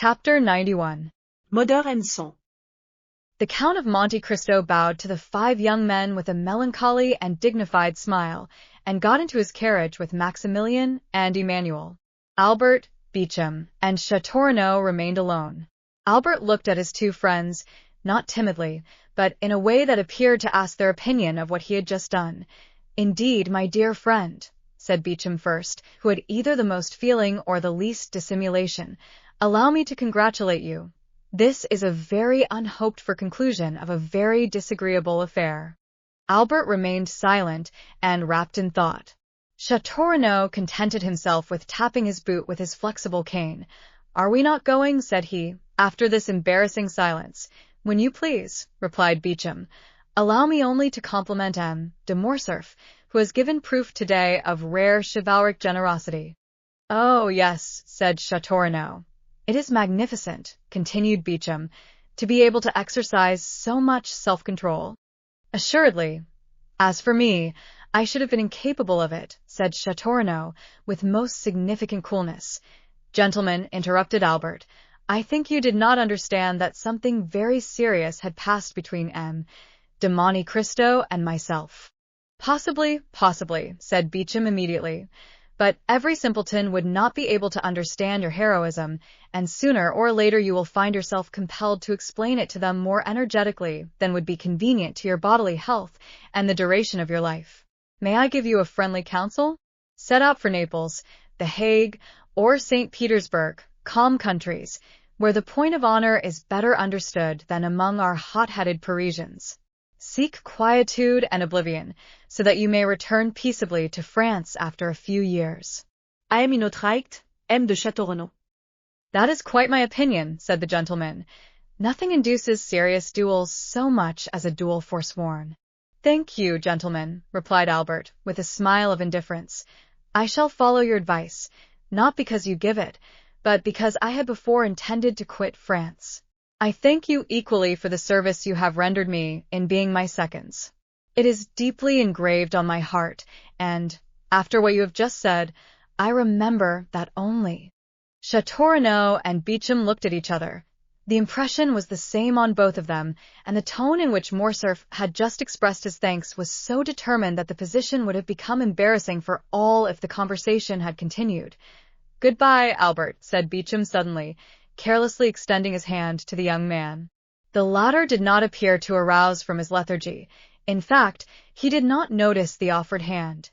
Chapter 91. Modeur and son. The Count of Monte Cristo bowed to the 5 young men with a melancholy and dignified smile, and got into his carriage with Maximilian and Emmanuel. Albert, Beauchamp, and Château remained alone. Albert looked at his 2 friends, not timidly, but in a way that appeared to ask their opinion of what he had just done. "Indeed, my dear friend," said Beauchamp first, who had either the most feeling or the least dissimulation, "allow me to congratulate you. This is a very unhoped-for conclusion of a very disagreeable affair." Albert remained silent and wrapped in thought. Château contented himself with tapping his boot with his flexible cane. "Are we not going?" said he, after this embarrassing silence. "When you please," replied Beauchamp. "Allow me only to compliment M. de Morcerf, who has given proof today of rare chivalric generosity." "Oh, yes," said Château. "It is magnificent," continued Beauchamp, "to be able to exercise so much self-control." "Assuredly. As for me, I should have been incapable of it," said Château, with most significant coolness. "Gentlemen," interrupted Albert, "I think you did not understand that something very serious had passed between M. de Monte Cristo and myself." Possibly, said Beauchamp immediately. "But every simpleton would not be able to understand your heroism, and sooner or later you will find yourself compelled to explain it to them more energetically than would be convenient to your bodily health and the duration of your life. May I give you a friendly counsel? Set out for Naples, The Hague, or St. Petersburg, calm countries, where the point of honor is better understood than among our hot-headed Parisians. Seek quietude and oblivion, so that you may return peaceably to France after a few years." I am in Utrecht, M. de Château. "That is quite my opinion," said the gentleman. "Nothing induces serious duels so much as a duel forsworn." "Thank you, gentlemen," replied Albert, with a smile of indifference. "I shall follow your advice, not because you give it, but because I had before intended to quit France. I thank you equally for the service you have rendered me in being my seconds. It is deeply engraved on my heart, and, after what you have just said, I remember that only." Château and Beauchamp looked at each other. The impression was the same on both of them, and the tone in which Morcerf had just expressed his thanks was so determined that the position would have become embarrassing for all if the conversation had continued. "Goodbye, Albert," said Beauchamp suddenly, carelessly extending his hand to the young man. The latter did not appear to arouse from his lethargy. In fact, he did not notice the offered hand.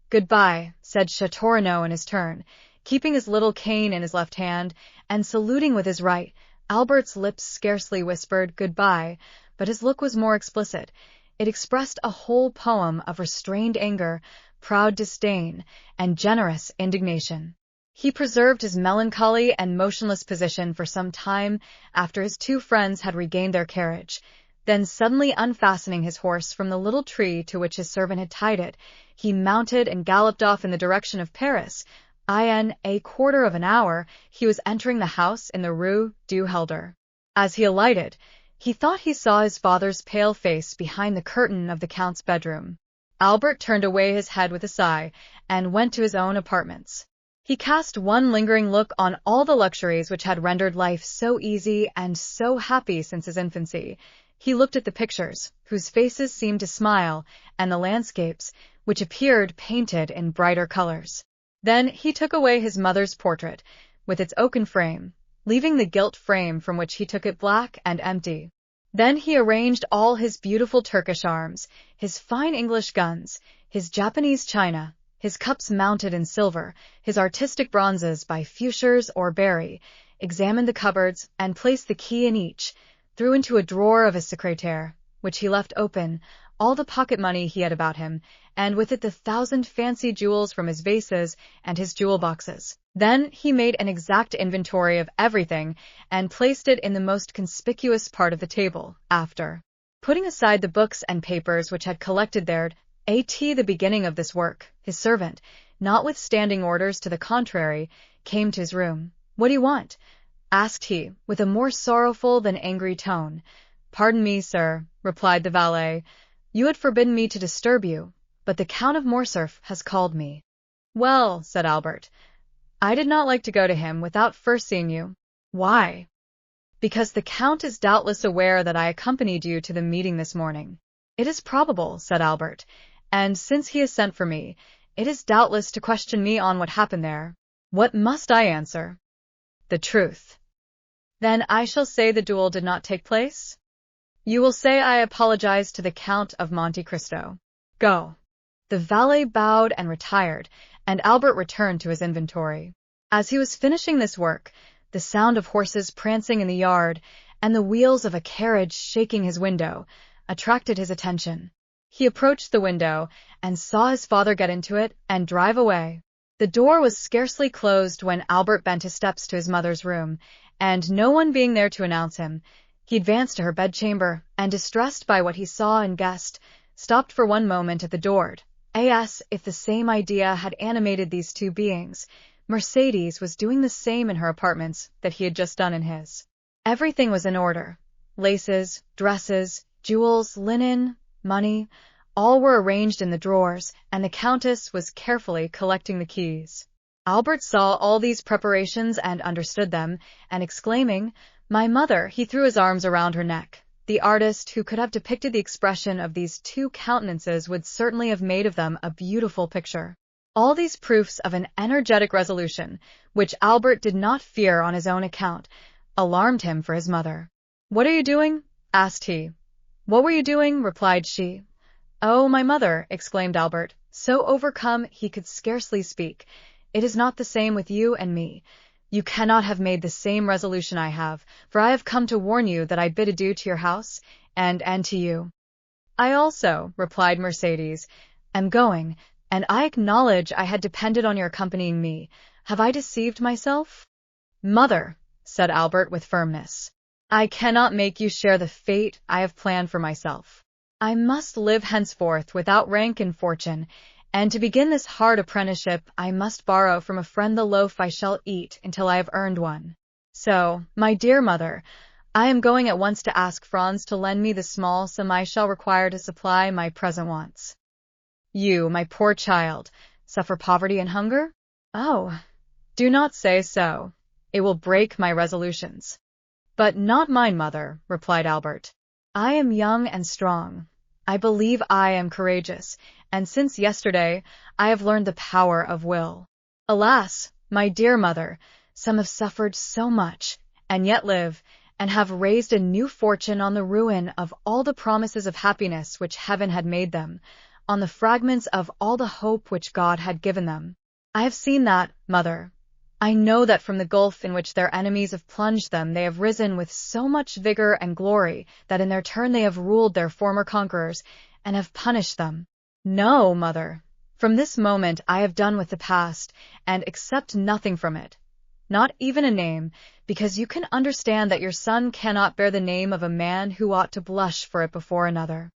"Goodbye," said Château in his turn, keeping his little cane in his left hand, and saluting with his right. Albert's lips scarcely whispered "goodbye," but his look was more explicit. It expressed a whole poem of restrained anger, proud disdain, and generous indignation. He preserved his melancholy and motionless position for some time after his 2 friends had regained their carriage. Then, suddenly unfastening his horse from the little tree to which his servant had tied it, he mounted and galloped off in the direction of Paris. In a quarter of an hour, he was entering the house in the Rue du Helder. As he alighted, he thought he saw his father's pale face behind the curtain of the Count's bedroom. Albert turned away his head with a sigh, and went to his own apartments. He cast one lingering look on all the luxuries which had rendered life so easy and so happy since his infancy. He looked at the pictures, whose faces seemed to smile, and the landscapes, which appeared painted in brighter colors. Then he took away his mother's portrait, with its oaken frame, leaving the gilt frame from which he took it black and empty. Then he arranged all his beautiful Turkish arms, his fine English guns, his Japanese china, his cups mounted in silver, his artistic bronzes by Feuchers or Barry, examined the cupboards, and placed the key in each, threw into a drawer of his secrétaire, which he left open, all the pocket money he had about him, and with it the 1,000 fancy jewels from his vases and his jewel boxes. Then he made an exact inventory of everything, and placed it in the most conspicuous part of the table. After putting aside the books and papers which had collected there, at the beginning of this work, his servant, notwithstanding orders to the contrary, came to his room. "What do you want?" asked he, with a more sorrowful than angry tone. "Pardon me, sir," replied the valet. "You had forbidden me to disturb you, but the Count of Morcerf has called me." "Well," said Albert, "I did not like to go to him without first seeing you. Why? Because the Count is doubtless aware that I accompanied you to the meeting this morning. It is probable, said Albert, and since he has sent for me, it is doubtless to question me on what happened there. What must I answer? The truth. Then I shall say the duel did not take place? You will say I apologize to the Count of Monte Cristo. Go. The valet bowed and retired, and Albert returned to his inventory. As he was finishing this work, the sound of horses prancing in the yard and the wheels of a carriage shaking his window attracted his attention. He approached the window and saw his father get into it and drive away. The door was scarcely closed when Albert bent his steps to his mother's room, and no one being there to announce him, he advanced to her bedchamber, and distressed by what he saw and guessed, stopped for one moment at the door. As if the same idea had animated these two beings, Mercédès was doing the same in her apartments that he had just done in his. Everything was in order. Laces, dresses, jewels, linen, money, all were arranged in the drawers, and the Countess was carefully collecting the keys. Albert saw all these preparations and understood them, and exclaiming, "My mother," he threw his arms around her neck. The artist who could have depicted the expression of these two countenances would certainly have made of them a beautiful picture. All these proofs of an energetic resolution, which Albert did not fear on his own account, alarmed him for his mother. "What are you doing?" asked he. "What were you doing?" replied she. "Oh, my mother," exclaimed Albert, so overcome he could scarcely speak. "It is not the same with you and me. You cannot have made the same resolution I have, for I have come to warn you that I bid adieu to your house, and to you." "I also," replied Mercédès, "am going, and I acknowledge I had depended on your accompanying me. Have I deceived myself?" "Mother," said Albert with firmness, "I cannot make you share the fate I have planned for myself. I must live henceforth without rank and fortune, and to begin this hard apprenticeship I must borrow from a friend the loaf I shall eat until I have earned one. So, my dear mother, I am going at once to ask Franz to lend me the small sum I shall require to supply my present wants." "You, my poor child, suffer poverty and hunger?" "Oh, do not say so. It will break my resolutions." "But not mine, mother," replied Albert. "I am young and strong. I believe I am courageous, and since yesterday I have learned the power of will. Alas, my dear mother, some have suffered so much, and yet live, and have raised a new fortune on the ruin of all the promises of happiness which heaven had made them, on the fragments of all the hope which God had given them. I have seen that, mother. I know that from the gulf in which their enemies have plunged them they have risen with so much vigor and glory that in their turn they have ruled their former conquerors, and have punished them. No, mother, from this moment I have done with the past, and accept nothing from it, not even a name, because you can understand that your son cannot bear the name of a man who ought to blush for it before another."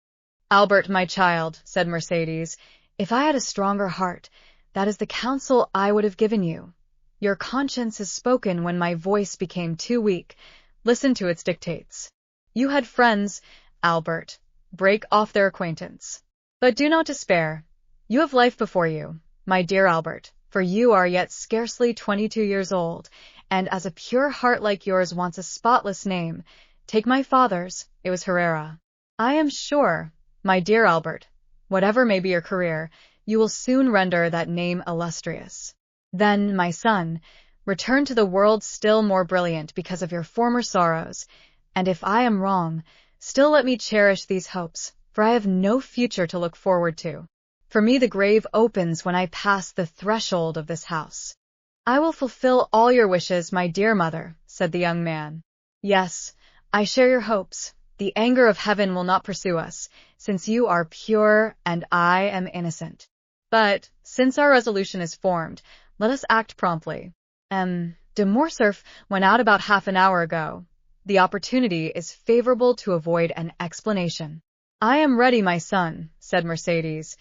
"Albert, my child," said Mercédès, "if I had a stronger heart, that is the counsel I would have given you. Your conscience has spoken when my voice became too weak. Listen to its dictates. You had friends, Albert. Break off their acquaintance. But do not despair. You have life before you, my dear Albert, for you are yet scarcely 22 years old, and as a pure heart like yours wants a spotless name, take my father's, it was Herrera. I am sure, my dear Albert, whatever may be your career, you will soon render that name illustrious. Then, my son, return to the world still more brilliant because of your former sorrows, and if I am wrong, still let me cherish these hopes, for I have no future to look forward to. For me the grave opens when I pass the threshold of this house." "I will fulfill all your wishes, my dear mother," said the young man. "Yes, I share your hopes. The anger of heaven will not pursue us, since you are pure and I am innocent. But, since our resolution is formed, let us act promptly. De Morcerf went out about half an hour ago. The opportunity is favorable to avoid an explanation." "I am ready, my son," said Mercédès.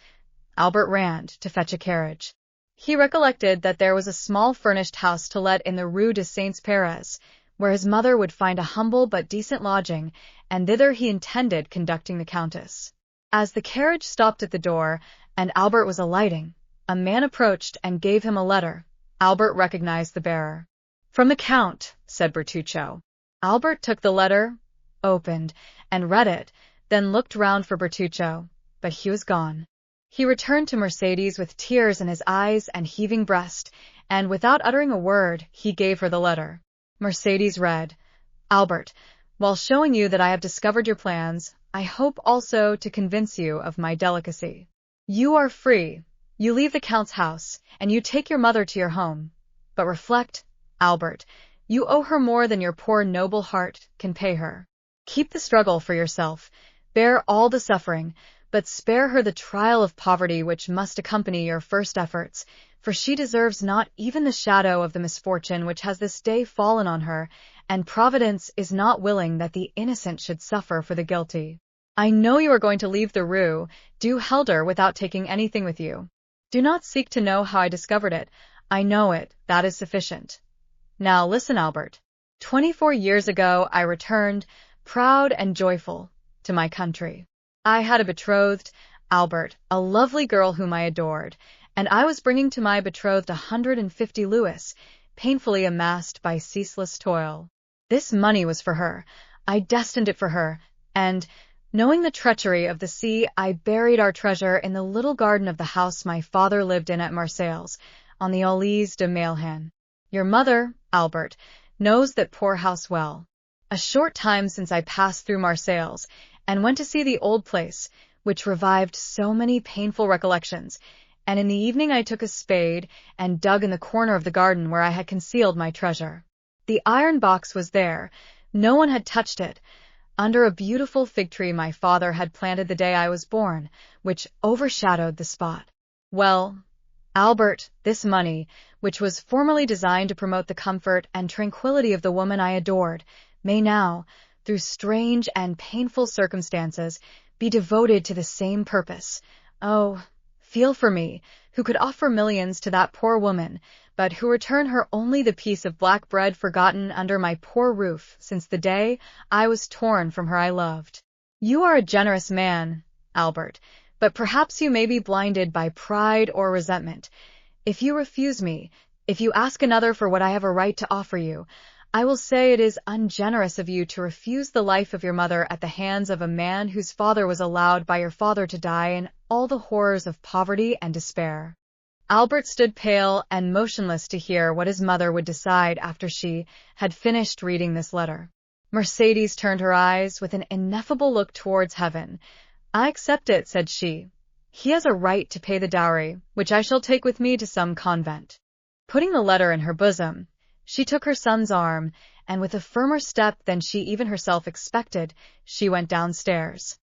Albert ran to fetch a carriage. He recollected that there was a small furnished house to let in the Rue de Saints-Pérez, where his mother would find a humble but decent lodging, and thither he intended conducting the Countess. As the carriage stopped at the door, and Albert was alighting, a man approached and gave him a letter. Albert recognized the bearer. From the Count, said Bertuccio. Albert took the letter, opened, and read it, then looked round for Bertuccio, but he was gone. He returned to Mercedes with tears in his eyes and heaving breast, and without uttering a word, he gave her the letter. Mercedes read, Albert, while showing you that I have discovered your plans, I hope also to convince you of my delicacy. You are free. You leave the Count's house, and you take your mother to your home. But reflect, Albert, you owe her more than your poor noble heart can pay her. Keep the struggle for yourself, bear all the suffering, but spare her the trial of poverty which must accompany your first efforts, for she deserves not even the shadow of the misfortune which has this day fallen on her, and Providence is not willing that the innocent should suffer for the guilty. I know you are going to leave the Rue du Helder without taking anything with you. Do not seek to know how I discovered it. I know it, that is sufficient. Now listen, Albert. 24 years ago I returned, proud and joyful, to my country. I had a betrothed, Albert, a lovely girl whom I adored, and I was bringing to my betrothed 150 louis, painfully amassed by ceaseless toil. This money was for her. I destined it for her, and, knowing the treachery of the sea, I buried our treasure in the little garden of the house my father lived in at Marseilles, on the Allées de Mailhan. Your mother, Albert, knows that poor house well. A short time since I passed through Marseilles, and went to see the old place, which revived so many painful recollections, and in the evening I took a spade and dug in the corner of the garden where I had concealed my treasure. The iron box was there. No one had touched it, under a beautiful fig tree my father had planted the day I was born, which overshadowed the spot. Well, Albert, this money, which was formerly designed to promote the comfort and tranquillity of the woman I adored, may now, through strange and painful circumstances, be devoted to the same purpose. Oh, feel for me, who could offer millions to that poor woman, but who return her only the piece of black bread forgotten under my poor roof since the day I was torn from her I loved. You are a generous man, Albert, but perhaps you may be blinded by pride or resentment. If you refuse me, if you ask another for what I have a right to offer you, I will say it is ungenerous of you to refuse the life of your mother at the hands of a man whose father was allowed by your father to die in all the horrors of poverty and despair. Albert stood pale and motionless to hear what his mother would decide after she had finished reading this letter. Mercedes turned her eyes with an ineffable look towards heaven. I accept it, said she. He has a right to pay the dowry, which I shall take with me to some convent. Putting the letter in her bosom, she took her son's arm, and with a firmer step than she even herself expected, she went downstairs.